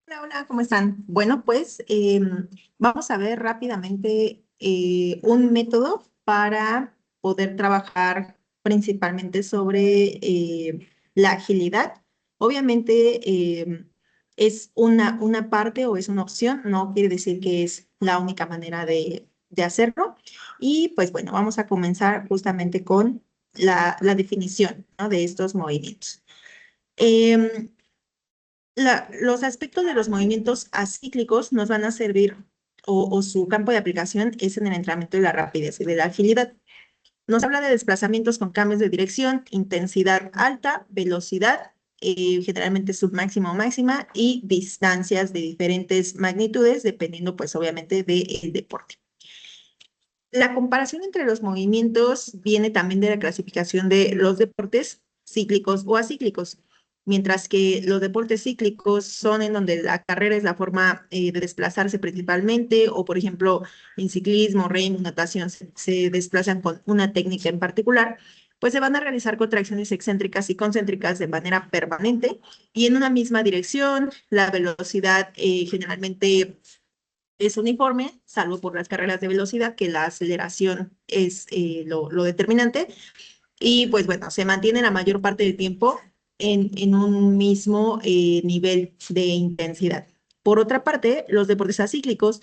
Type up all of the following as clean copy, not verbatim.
Hola, hola, ¿cómo están? Bueno, pues vamos a ver rápidamente un método para poder trabajar principalmente sobre la agilidad. Obviamente es una parte o es una opción, no quiere decir que es la única manera de hacerlo. Y pues bueno, vamos a comenzar justamente con la definición, ¿no?, de estos movimientos. Em, los aspectos de los movimientos acíclicos nos van a servir o su campo de aplicación es en el entrenamiento de la rapidez y de la agilidad. Nos habla de desplazamientos con cambios de dirección, intensidad alta, velocidad, generalmente submáxima o máxima, y distancias de diferentes magnitudes, dependiendo pues obviamente del deporte. La comparación entre los movimientos viene también de la clasificación de los deportes cíclicos o acíclicos, mientras que los deportes cíclicos son en donde la carrera es la forma de desplazarse principalmente, o por ejemplo en ciclismo, remo, natación se desplazan con una técnica en particular, pues se van a realizar contracciones excéntricas y concéntricas de manera permanente y en una misma dirección. La velocidad generalmente es uniforme, salvo por las carreras de velocidad, que la aceleración es lo determinante. Y pues bueno, se mantiene la mayor parte del tiempo en un mismo nivel de intensidad. Por otra parte, los deportes acíclicos,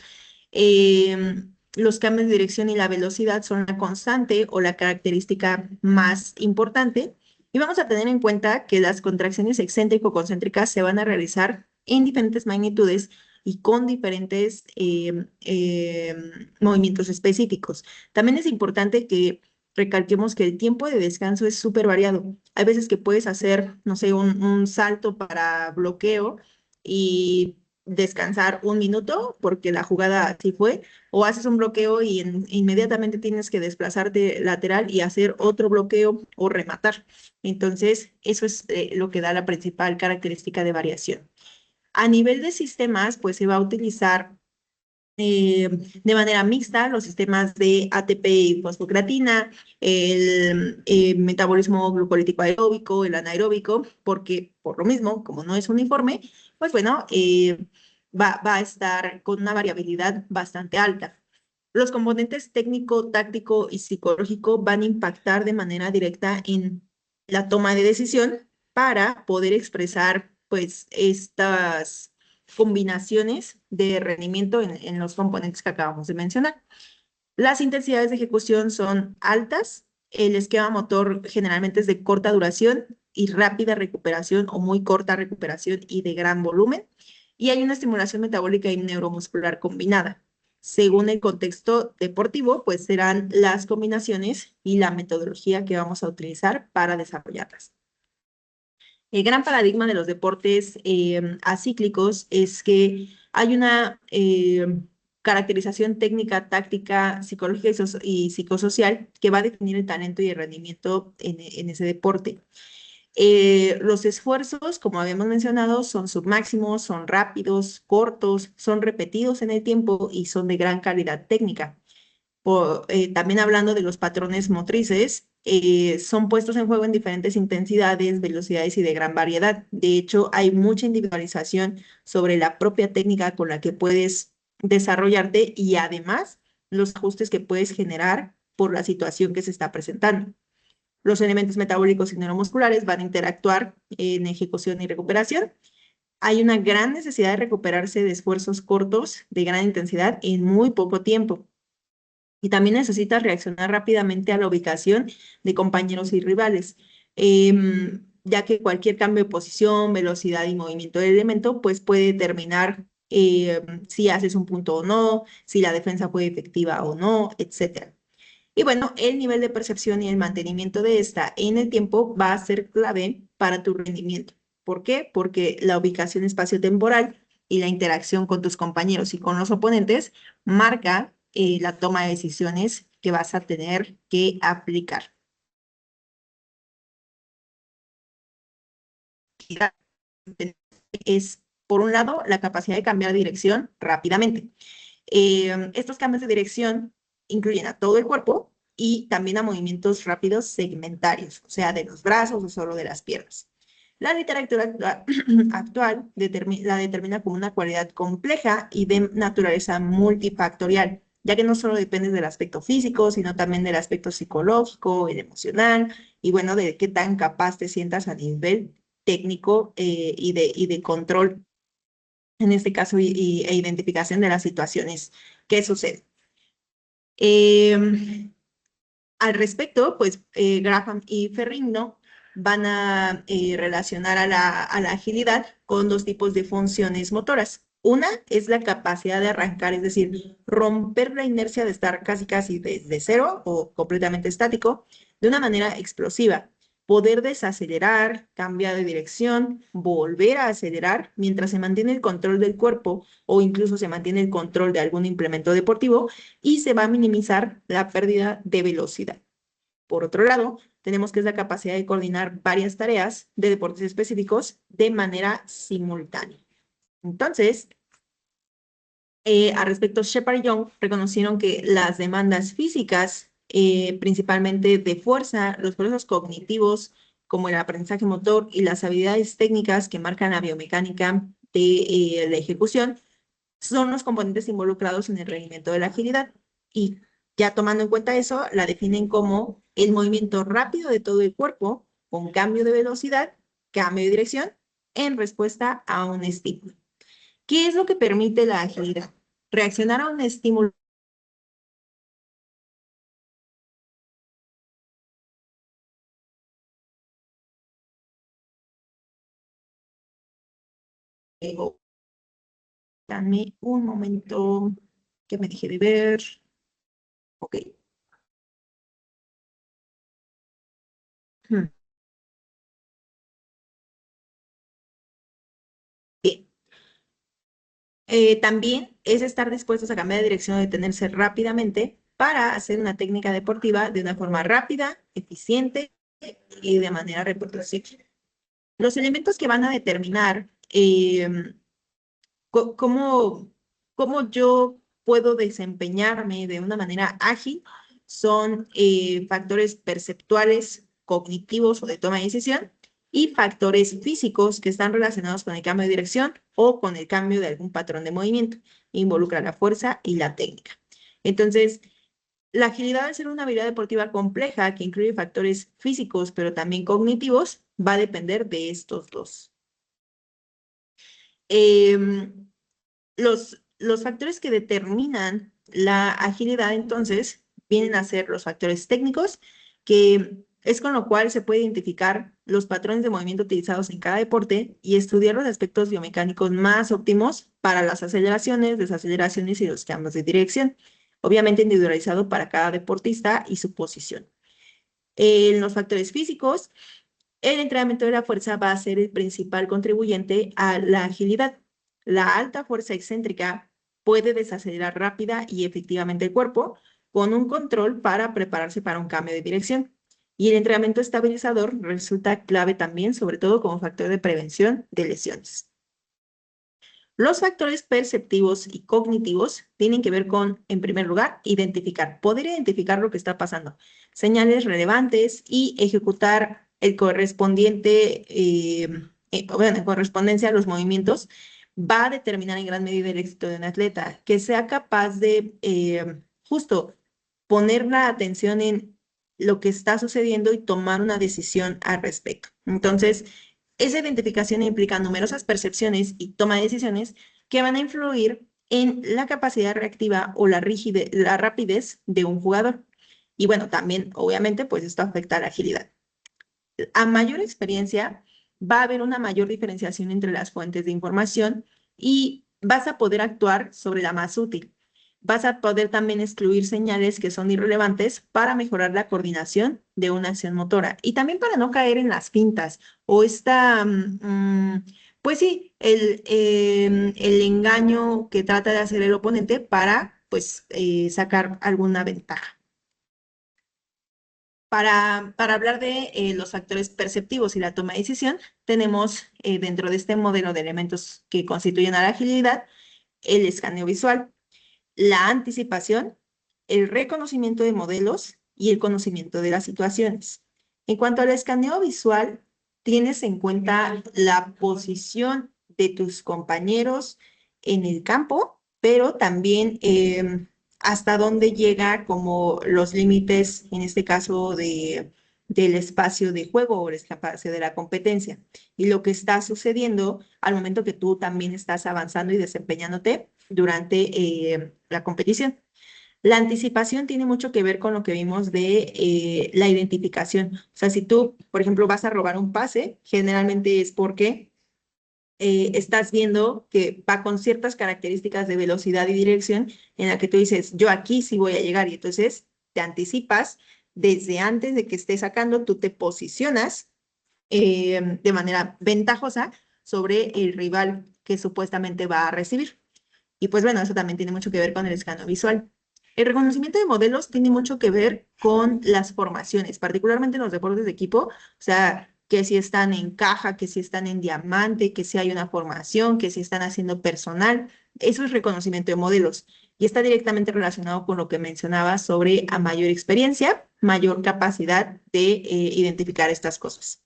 los cambios de dirección y la velocidad son la constante o la característica más importante. Y vamos a tener en cuenta que las contracciones excéntrico-concéntricas se van a realizar en diferentes magnitudes y con diferentes movimientos específicos. También es importante que recalquemos que el tiempo de descanso es súper variado. Hay veces que puedes hacer, no sé, un salto para bloqueo y descansar un minuto porque la jugada así fue, o haces un bloqueo y inmediatamente tienes que desplazarte lateral y hacer otro bloqueo o rematar. Entonces, eso es lo que da la principal característica de variación. A nivel de sistemas, pues se va a utilizar de manera mixta los sistemas de ATP y fosfocreatina, el metabolismo glucolítico aeróbico, el anaeróbico, porque por lo mismo, como no es uniforme, pues bueno, va a estar con una variabilidad bastante alta. Los componentes técnico, táctico y psicológico van a impactar de manera directa en la toma de decisión para poder expresar pues estas combinaciones de rendimiento en los componentes que acabamos de mencionar. Las intensidades de ejecución son altas, el esquema motor generalmente es de corta duración y rápida recuperación o muy corta recuperación y de gran volumen, y hay una estimulación metabólica y neuromuscular combinada. Según el contexto deportivo, pues serán las combinaciones y la metodología que vamos a utilizar para desarrollarlas. El gran paradigma de los deportes acíclicos es que hay una caracterización técnica, táctica, psicológica y psicosocial que va a definir el talento y el rendimiento en ese deporte. Los esfuerzos, como habíamos mencionado, son submáximos, son rápidos, cortos, son repetidos en el tiempo y son de gran calidad técnica. También hablando de los patrones motrices, son puestos en juego en diferentes intensidades, velocidades y de gran variedad. De hecho, hay mucha individualización sobre la propia técnica con la que puedes desarrollarte y además los ajustes que puedes generar por la situación que se está presentando. Los elementos metabólicos y neuromusculares van a interactuar en ejecución y recuperación. Hay una gran necesidad de recuperarse de esfuerzos cortos de gran intensidad en muy poco tiempo. Y también necesitas reaccionar rápidamente a la ubicación de compañeros y rivales, ya que cualquier cambio de posición, velocidad y movimiento del elemento, pues puede determinar si haces un punto o no, si la defensa fue efectiva o no, etcétera. Y bueno, el nivel de percepción y el mantenimiento de esta en el tiempo va a ser clave para tu rendimiento. ¿Por qué? Porque la ubicación espaciotemporal y la interacción con tus compañeros y con los oponentes marca la toma de decisiones que vas a tener que aplicar. Es, por un lado, la capacidad de cambiar de dirección rápidamente. Estos cambios de dirección incluyen a todo el cuerpo y también a movimientos rápidos segmentarios, o sea, de los brazos o solo de las piernas. La literatura actual la determina como una cualidad compleja y de naturaleza multifactorial, ya que no solo depende del aspecto físico, sino también del aspecto psicológico, el emocional, y bueno, de qué tan capaz te sientas a nivel técnico y de control, en este caso, e identificación de las situaciones que suceden. Em, Al respecto, pues Graham y Ferrigno van a relacionar a a la agilidad con dos tipos de funciones motoras. Una es la capacidad de arrancar, es decir, romper la inercia de estar casi desde cero o completamente estático de una manera explosiva. Poder desacelerar, cambiar de dirección, volver a acelerar mientras se mantiene el control del cuerpo o incluso se mantiene el control de algún implemento deportivo y se va a minimizar la pérdida de velocidad. Por otro lado, tenemos que es la capacidad de coordinar varias tareas de deportes específicos de manera simultánea. Entonces, al respecto, Shepard y Young reconocieron que las demandas físicas, principalmente de fuerza, los procesos cognitivos, como el aprendizaje motor y las habilidades técnicas que marcan la biomecánica de la ejecución, son los componentes involucrados en el rendimiento de la agilidad. Y ya tomando en cuenta eso, la definen como el movimiento rápido de todo el cuerpo con cambio de velocidad, cambio de dirección en respuesta a un estímulo. ¿Qué es lo que permite la agilidad? Reaccionar a un estímulo nuevo. Dame un momento que me dejé de ver. Ok. Hmm. Bien. También es estar dispuestos a cambiar de dirección o detenerse rápidamente para hacer una técnica deportiva de una forma rápida, eficiente y de manera reproducible. Los elementos que van a determinar cómo, cómo yo puedo desempeñarme de una manera ágil son factores perceptuales, cognitivos o de toma de decisión y factores físicos que están relacionados con el cambio de dirección o con el cambio de algún patrón de movimiento. Involucra la fuerza y la técnica. Entonces, la agilidad, al ser una habilidad deportiva compleja que incluye factores físicos, pero también cognitivos, va a depender de estos dos. Em, los factores que determinan la agilidad, entonces, vienen a ser los factores técnicos, que es con lo cual se puede identificar los patrones de movimiento utilizados en cada deporte y estudiar los aspectos biomecánicos más óptimos para las aceleraciones, desaceleraciones y los cambios de dirección, obviamente individualizado para cada deportista y su posición. En los factores físicos, el entrenamiento de la fuerza va a ser el principal contribuyente a la agilidad. La alta fuerza excéntrica puede desacelerar rápida y efectivamente el cuerpo con un control para prepararse para un cambio de dirección. Y el entrenamiento estabilizador resulta clave también, sobre todo como factor de prevención de lesiones. Los factores perceptivos y cognitivos tienen que ver con, en primer lugar, poder identificar lo que está pasando, señales relevantes y ejecutar el correspondiente, bueno, en correspondencia a los movimientos, va a determinar en gran medida el éxito de un atleta, que sea capaz de justo poner la atención en lo que está sucediendo y tomar una decisión al respecto. Entonces, esa identificación implica numerosas percepciones y toma de decisiones que van a influir en la capacidad reactiva o la rapidez de un jugador. Y bueno, también, obviamente, pues esto afecta a la agilidad. A mayor experiencia, va a haber una mayor diferenciación entre las fuentes de información y vas a poder actuar sobre la más útil. Vas a poder también excluir señales que son irrelevantes para mejorar la coordinación de una acción motora y también para no caer en las fintas o pues sí, el engaño que trata de hacer el oponente para pues sacar alguna ventaja. Para hablar de los factores perceptivos y la toma de decisión, tenemos dentro de este modelo de elementos que constituyen a la agilidad el escaneo visual, la anticipación, el reconocimiento de modelos y el conocimiento de las situaciones. En cuanto al escaneo visual, tienes en cuenta la posición de tus compañeros en el campo, pero también hasta dónde llega como los límites, en este caso del espacio de juego o el espacio de la competencia. Y lo que está sucediendo al momento que tú también estás avanzando y desempeñándote durante la competición. La anticipación tiene mucho que ver con lo que vimos de la identificación. O sea, si tú, por ejemplo, vas a robar un pase, generalmente es porque estás viendo que va con ciertas características de velocidad y dirección en la que tú dices, yo aquí sí voy a llegar y entonces te anticipas desde antes de que estés sacando, tú te posicionas de manera ventajosa sobre el rival que supuestamente va a recibir. Y pues bueno, eso también tiene mucho que ver con el escaneo visual. El reconocimiento de modelos tiene mucho que ver con las formaciones, particularmente en los deportes de equipo, o sea, que si están en caja, que si están en diamante, que si hay una formación, que si están haciendo personal, eso es reconocimiento de modelos y está directamente relacionado con lo que mencionaba sobre a mayor experiencia, mayor capacidad de identificar estas cosas.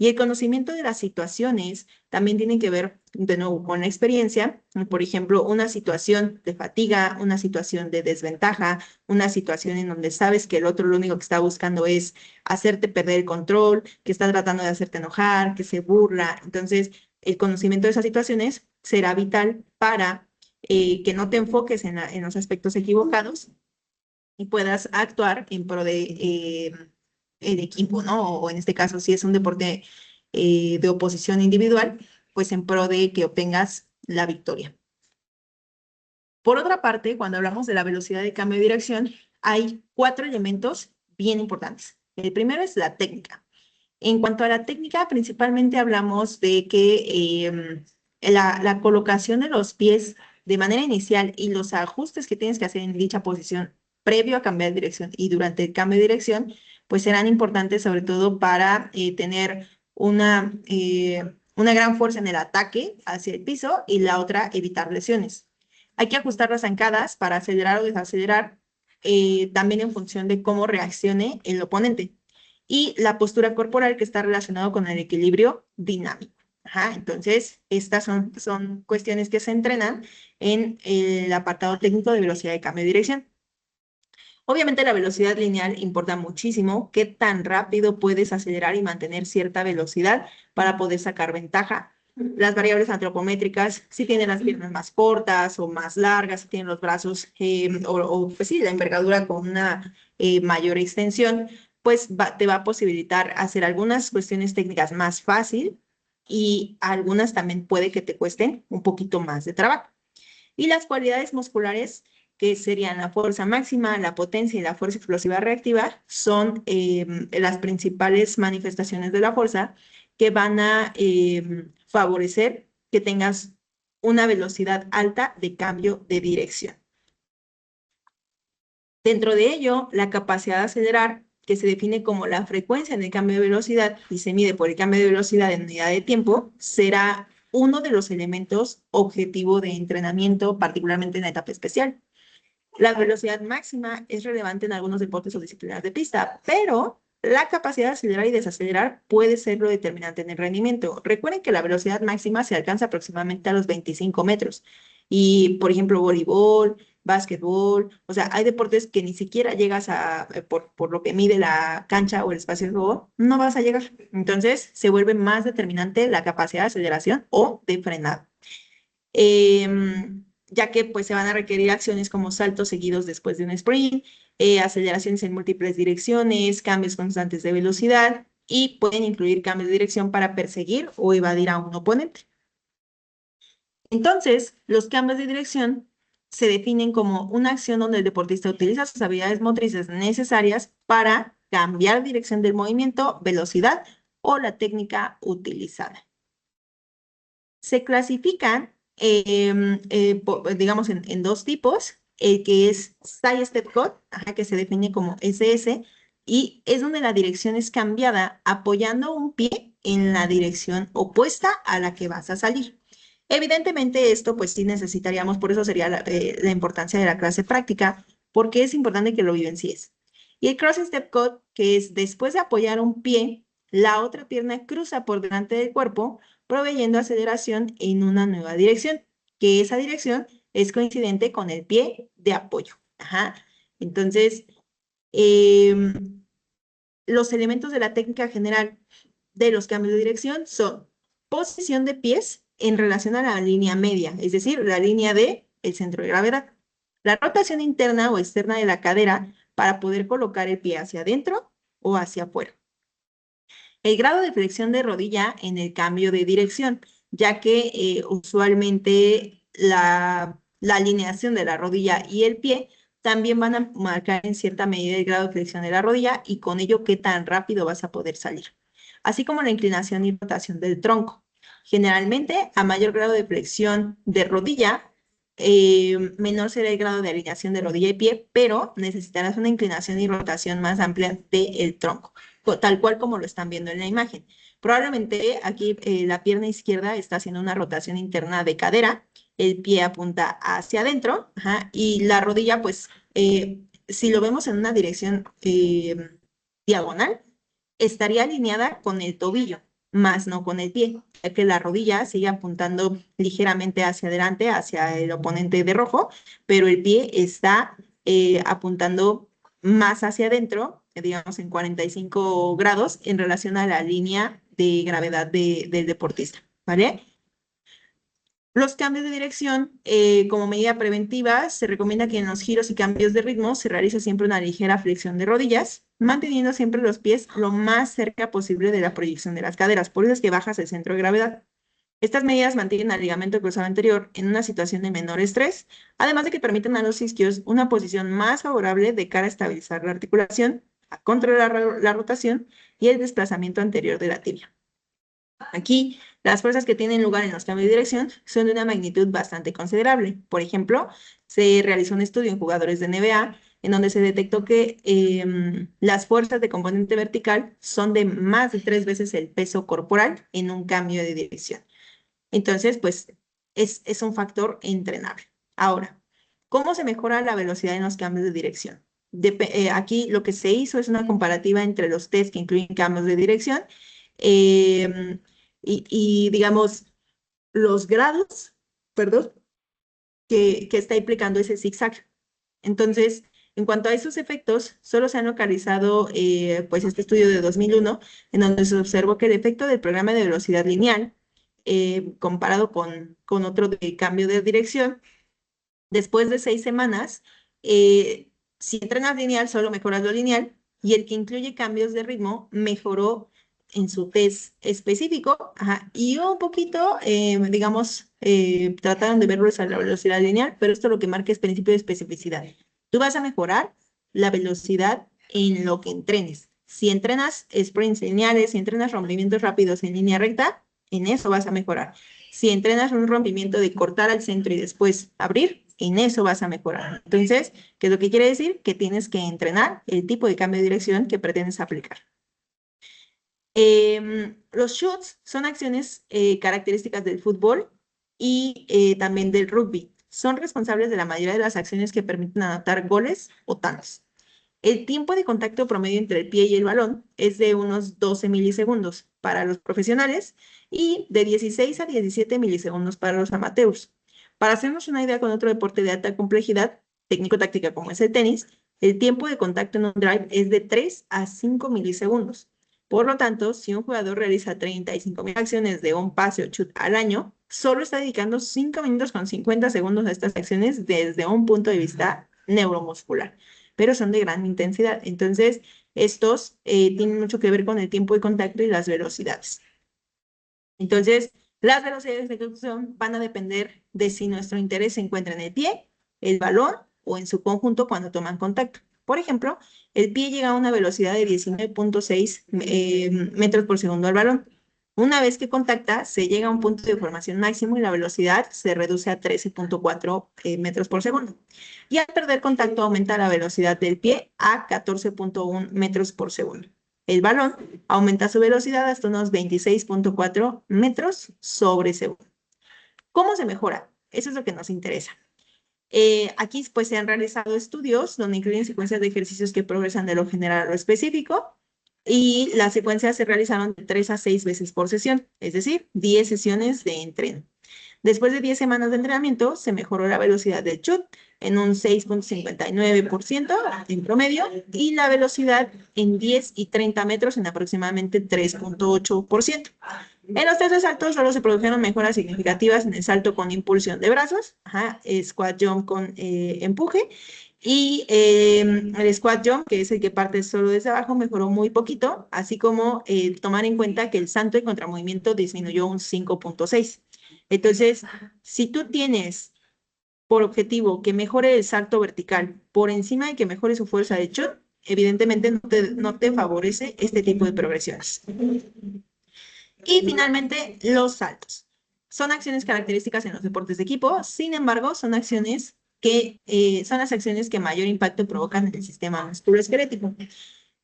Y el conocimiento de las situaciones también tiene que ver, de nuevo, con la experiencia. Por ejemplo, una situación de fatiga, una situación de desventaja, una situación en donde sabes que el otro lo único que está buscando es hacerte perder el control, que está tratando de hacerte enojar, que se burla. Entonces, el conocimiento de esas situaciones será vital para que no te enfoques en los aspectos equivocados y puedas actuar en pro de el equipo, ¿no? O en este caso, si es un deporte de oposición individual, pues en pro de que obtengas la victoria. Por otra parte, cuando hablamos de la velocidad de cambio de dirección, hay 4 elementos bien importantes. El primero es la técnica. En cuanto a la técnica, principalmente hablamos de que la colocación de los pies de manera inicial y los ajustes que tienes que hacer en dicha posición previo a cambiar de dirección y durante el cambio de dirección, pues serán importantes sobre todo para tener una gran fuerza en el ataque hacia el piso y la otra evitar lesiones. Hay que ajustar las zancadas para acelerar o desacelerar, también en función de cómo reaccione el oponente y la postura corporal que está relacionado con el equilibrio dinámico. Ajá, entonces, estas son cuestiones que se entrenan en el apartado técnico de velocidad de cambio de dirección. Obviamente la velocidad lineal importa muchísimo, qué tan rápido puedes acelerar y mantener cierta velocidad para poder sacar ventaja. Las variables antropométricas, si tienen las piernas más cortas o más largas, si tienen los brazos pues sí, la envergadura con una mayor extensión, pues te va a posibilitar hacer algunas cuestiones técnicas más fácil y algunas también puede que te cuesten un poquito más de trabajo. Y las cualidades musculares, que serían la fuerza máxima, la potencia y la fuerza explosiva reactiva, son las principales manifestaciones de la fuerza que van a favorecer que tengas una velocidad alta de cambio de dirección. Dentro de ello, la capacidad de acelerar, que se define como la frecuencia en el cambio de velocidad y se mide por el cambio de velocidad en unidad de tiempo, será uno de los elementos objetivo de entrenamiento, particularmente en la etapa especial. La velocidad máxima es relevante en algunos deportes o disciplinas de pista, pero la capacidad de acelerar y desacelerar puede ser lo determinante en el rendimiento. Recuerden que la velocidad máxima se alcanza aproximadamente a los 25 metros. Y, por ejemplo, voleibol, básquetbol, o sea, hay deportes que ni siquiera llegas a, por lo que mide la cancha o el espacio de juego, no vas a llegar. Entonces, se vuelve más determinante la capacidad de aceleración o de frenado. Ya que pues se van a requerir acciones como saltos seguidos después de un sprint, aceleraciones en múltiples direcciones, cambios constantes de velocidad y pueden incluir cambios de dirección para perseguir o evadir a un oponente. Entonces, los cambios de dirección se definen como una acción donde el deportista utiliza sus habilidades motrices necesarias para cambiar dirección del movimiento, velocidad o la técnica utilizada. Se clasifican, digamos, en 2 tipos, el que es Side Step Cut, que se define como SS, y es donde la dirección es cambiada apoyando un pie en la dirección opuesta a la que vas a salir. Evidentemente esto pues sí necesitaríamos, por eso sería la importancia de la clase práctica, porque es importante que lo vivencies. Y el Cross Step Cut, que es después de apoyar un pie la otra pierna cruza por delante del cuerpo, proveyendo aceleración en una nueva dirección, que esa dirección es coincidente con el pie de apoyo. Ajá. Entonces, los elementos de la técnica general de los cambios de dirección son posición de pies en relación a la línea media, es decir, la línea de el centro de gravedad. La rotación interna o externa de la cadera para poder colocar el pie hacia adentro o hacia afuera. El grado de flexión de rodilla en el cambio de dirección, ya que usualmente la alineación de la rodilla y el pie también van a marcar en cierta medida el grado de flexión de la rodilla y con ello qué tan rápido vas a poder salir, así como la inclinación y rotación del tronco. Generalmente, a mayor grado de flexión de rodilla, menor será el grado de alineación de rodilla y pie, pero necesitarás una inclinación y rotación más amplia del tronco, tal cual como lo están viendo en la imagen. Probablemente aquí la pierna izquierda está haciendo una rotación interna de cadera, el pie apunta hacia adentro, ajá, y la rodilla, pues, si lo vemos en una dirección diagonal, estaría alineada con el tobillo, más no con el pie, ya que la rodilla sigue apuntando ligeramente hacia adelante, hacia el oponente de rojo, pero el pie está apuntando más hacia adentro, digamos en 45 grados, en relación a la línea de gravedad del deportista, ¿vale? Los cambios de dirección, como medida preventiva, se recomienda que en los giros y cambios de ritmo se realice siempre una ligera flexión de rodillas, manteniendo siempre los pies lo más cerca posible de la proyección de las caderas. Por eso es que bajas el centro de gravedad. Estas medidas mantienen al ligamento cruzado anterior en una situación de menor estrés, además de que permiten a los isquios una posición más favorable de cara a estabilizar la articulación, a controlar la rotación y el desplazamiento anterior de la tibia. Aquí, las fuerzas que tienen lugar en los cambios de dirección son de una magnitud bastante considerable. Por ejemplo, se realizó un estudio en jugadores de NBA en donde se detectó que las fuerzas de componente vertical son de más de 3 veces el peso corporal en un cambio de dirección. Entonces, pues, es un factor entrenable. Ahora, ¿cómo se mejora la velocidad en los cambios de dirección? Aquí lo que se hizo es una comparativa entre los test que incluyen cambios de dirección eh, digamos, los grados, perdón, que está implicando ese zigzag. Entonces, en cuanto a esos efectos, solo se han localizado pues este estudio de 2001, en donde se observó que el efecto del programa de velocidad lineal, comparado con otro de cambio de dirección, después de 6 semanas, si entrenas lineal, solo mejoras lo lineal, y el que incluye cambios de ritmo mejoró en su test específico, ajá, y un poquito, digamos, trataron de verlo a la velocidad lineal, pero esto lo que marca es principio de especificidad. Tú vas a mejorar la velocidad en lo que entrenes. Si entrenas sprints lineales, si entrenas rompimientos rápidos en línea recta, en eso vas a mejorar. Si entrenas un rompimiento de cortar al centro y después abrir, en eso vas a mejorar. Entonces, ¿qué es lo que quiere decir? Que tienes que entrenar el tipo de cambio de dirección que pretendes aplicar. Los shoots son acciones características del fútbol y también del rugby. Son responsables de la mayoría de las acciones que permiten anotar goles o tantos. El tiempo de contacto promedio entre el pie y el balón es de unos 12 milisegundos para los profesionales y de 16 a 17 milisegundos para los amateurs. Para hacernos una idea con otro deporte de alta complejidad, técnico-táctica como es el tenis, el tiempo de contacto en un drive es de 3 a 5 milisegundos. Por lo tanto, si un jugador realiza 35.000 acciones de un pase o chut al año, solo está dedicando 5 minutos con 50 segundos a estas acciones desde un punto de vista neuromuscular, pero son de gran intensidad. Entonces, estos tienen mucho que ver con el tiempo de contacto y las velocidades. Entonces, las velocidades de ejecución van a depender de si nuestro interés se encuentra en el pie, el balón o en su conjunto cuando toman contacto. Por ejemplo, el pie llega a una velocidad de 19.6 metros por segundo al balón. Una vez que contacta, se llega a un punto de formación máximo y la velocidad se reduce a 13.4 metros por segundo. Y al perder contacto, aumenta la velocidad del pie a 14.1 metros por segundo. El balón aumenta su velocidad hasta unos 26.4 metros sobre segundo. ¿Cómo se mejora? Eso es lo que nos interesa. Aquí pues se han realizado estudios donde incluyen secuencias de ejercicios que progresan de lo general a lo específico. y las secuencias se realizaron de 3 a 6 veces por sesión, es decir, 10 sesiones de entreno. Después de 10 semanas de entrenamiento, se mejoró la velocidad del chut en un 6,59% en promedio y la velocidad en 10 y 30 metros en aproximadamente 3,8%. En los test de salto solo se produjeron mejoras significativas en el salto con impulsión de brazos, squat jump con empuje, y el squat jump, que es el que parte solo desde abajo, mejoró muy poquito, así como tomar en cuenta que el salto y contramovimiento disminuyó un 5,6. Entonces, si tú tienes por objetivo que mejore el salto vertical por encima de que mejore su fuerza de chut, evidentemente no te favorece este tipo de progresiones. Y finalmente, los saltos. Son acciones características en los deportes de equipo, sin embargo, son acciones que son las acciones que mayor impacto provocan en el sistema musculoesquelético.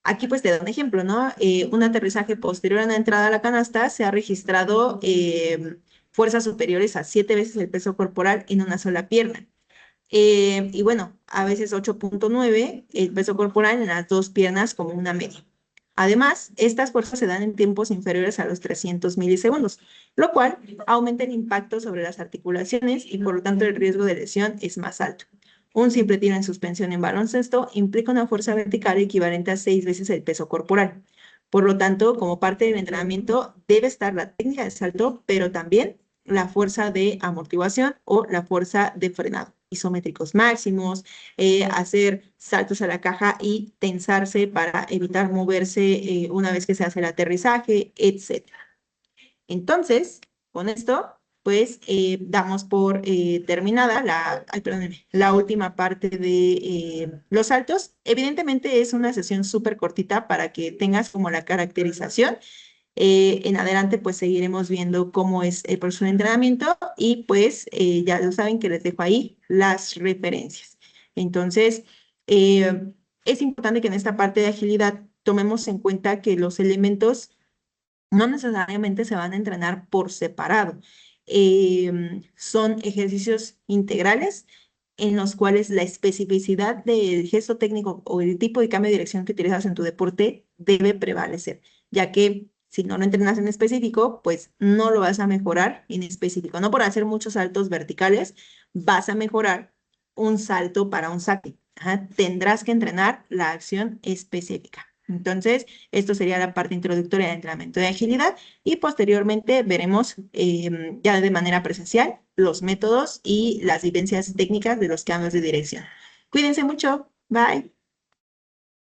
Aquí pues te doy un ejemplo, ¿no? Un aterrizaje posterior a una entrada a la canasta se ha registrado fuerzas superiores a 7 veces el peso corporal en una sola pierna. Y bueno, a veces 8,9 el peso corporal en las dos piernas como una media. Además, estas fuerzas se dan en tiempos inferiores a los 300 milisegundos, lo cual aumenta el impacto sobre las articulaciones y por lo tanto el riesgo de lesión es más alto. Un simple tiro en suspensión en baloncesto implica una fuerza vertical equivalente a 6 veces el peso corporal. Por lo tanto, como parte del entrenamiento debe estar la técnica de salto, pero también la fuerza de amortiguación o la fuerza de frenado, isométricos máximos, hacer saltos a la caja y tensarse para evitar moverse una vez que se hace el aterrizaje, etc. Entonces, con esto, pues damos por terminada la última parte de los saltos. Evidentemente es una sesión súper cortita para que tengas como la caracterización. En adelante, pues seguiremos viendo cómo es el proceso de entrenamiento y pues ya lo saben que les dejo ahí las referencias. Entonces, eh, es importante que en esta parte de agilidad tomemos en cuenta que los elementos no necesariamente se van a entrenar por separado. Son ejercicios integrales en los cuales la especificidad del gesto técnico o el tipo de cambio de dirección que utilizas en tu deporte debe prevalecer, ya que si no lo entrenas en específico, pues no lo vas a mejorar en específico. No por hacer muchos saltos verticales vas a mejorar un salto para un saque. Tendrás que entrenar la acción específica. Entonces, esto sería la parte introductoria del entrenamiento de agilidad y posteriormente veremos ya de manera presencial los métodos y las vivencias técnicas de los cambios de dirección. Cuídense mucho. Bye.